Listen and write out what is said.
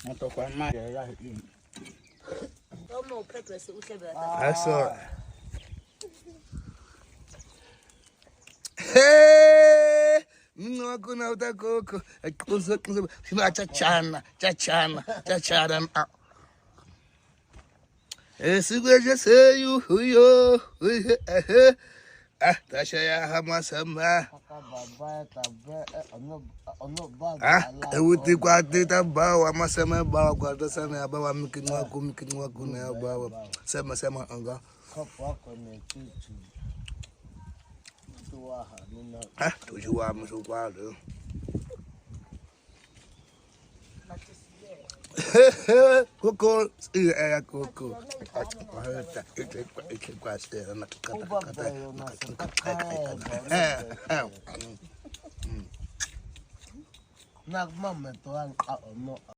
Moto kwa maji ya hii. Tomo pepe si ushebe. Aso. Hey! Mwa kuna utakoko. Kuzo sima chachana. Sigweje seyu huyo. Tasha ya hamasama. Ewuti kwa tita bawa masema bawa kwa tasana ya bawa mikinwa kuna ya bawa. Sema anga. Tujuwa msukwado. Coco, Coco. Nagmamme to an